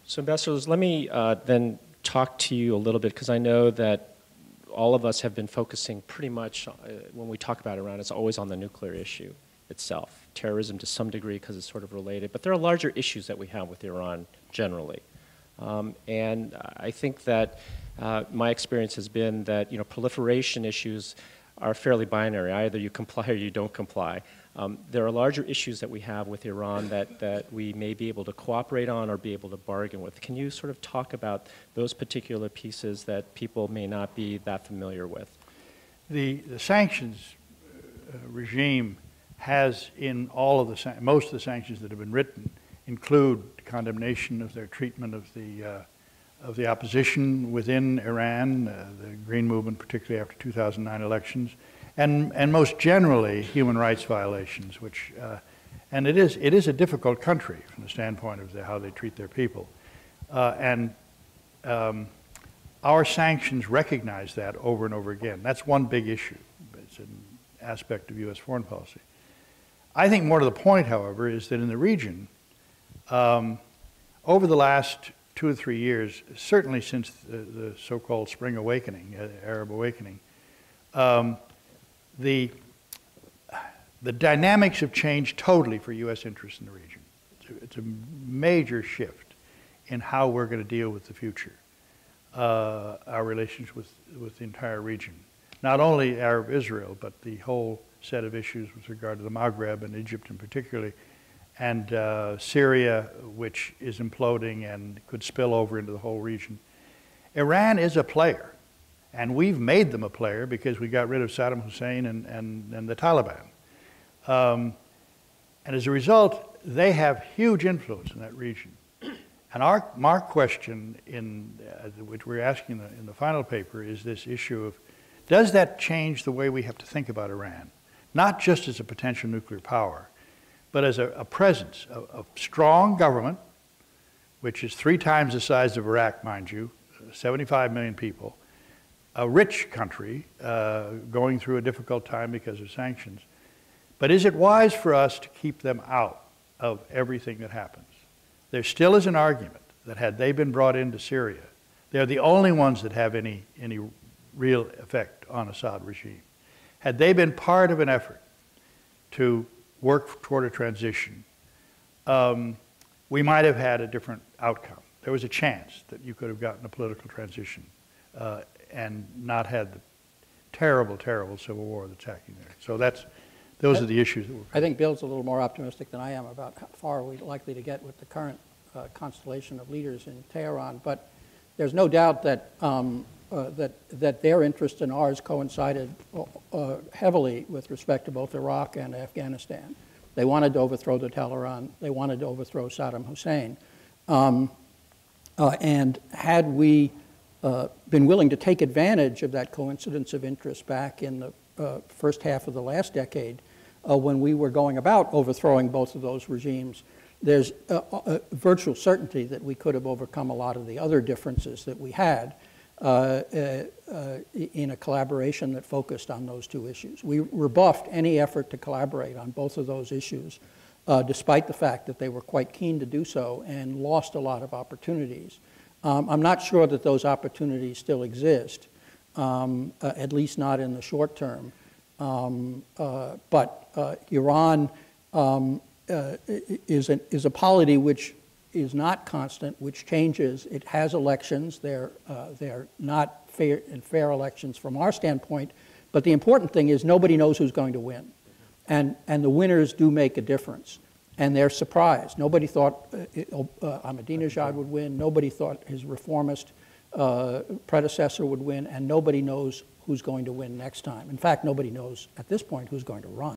So ambassadors, let me then talk to you a little bit, because I know that all of us have been focusing pretty much, when we talk about Iran, it's always on the nuclear issue itself. Terrorism to some degree because it's sort of related, but there are larger issues that we have with Iran generally. And I think that my experience has been that proliferation issues are fairly binary. Either you comply or you don't comply. There are larger issues that we have with Iran that we may be able to cooperate on or be able to bargain with. Can you sort of talk about those particular pieces that people may not be that familiar with? The sanctions regime has in all of most of the sanctions that have been written include condemnation of their treatment of the opposition within Iran, the Green Movement, particularly after 2009 elections, and most generally human rights violations, which and it is a difficult country from the standpoint of how they treat their people, and our sanctions recognize that over and over again. That's one big issue. It's an aspect of U.S. foreign policy. I think more to the point, however, is that in the region, over the last 2 or 3 years, certainly since the so-called Spring Awakening, Arab Awakening, the dynamics have changed totally for U.S. interests in the region. It's a major shift in how we're going to deal with the future, our relations with the entire region. Not only Arab-Israel, but the whole set of issues with regard to the Maghreb and Egypt in particular, and Syria, which is imploding and could spill over into the whole region. Iran is a player, and we've made them a player because we got rid of Saddam Hussein and the Taliban. And as a result, they have huge influence in that region. And our question, which we're asking in the final paper, is this issue of, does that change the way we have to think about Iran? Not just as a potential nuclear power, but as a presence, a strong government, which is 3 times the size of Iraq, mind you, 75 million people, a rich country going through a difficult time because of sanctions. But is it wise for us to keep them out of everything that happens? There still is an argument that had they been brought into Syria, they're the only ones that have any real effect on Assad regime. Had they been part of an effort to work toward a transition, we might have had a different outcome. There was a chance that you could have gotten a political transition and not had the terrible, terrible civil war that's happening there. So those are the issues that we're facing. I think Bill's a little more optimistic than I am about how far we're likely to get with the current constellation of leaders in Tehran. But there's no doubt that that their interest and ours coincided heavily with respect to both Iraq and Afghanistan. They wanted to overthrow the Taliban. They wanted to overthrow Saddam Hussein. And had we been willing to take advantage of that coincidence of interest back in the first half of the last decade, when we were going about overthrowing both of those regimes, there's a virtual certainty that we could have overcome a lot of the other differences that we had in a collaboration that focused on those 2 issues. We rebuffed any effort to collaborate on both of those issues, despite the fact that they were quite keen to do so and lost a lot of opportunities. I'm not sure that those opportunities still exist, at least not in the short term. But Iran is a polity which is not constant, which changes. It has elections. They're not fair elections from our standpoint. But the important thing is nobody knows who's going to win. And the winners do make a difference. And they're surprised. Nobody thought Ahmadinejad would win. Nobody thought his reformist predecessor would win. And nobody knows who's going to win next time. In fact, nobody knows at this point who's going to run.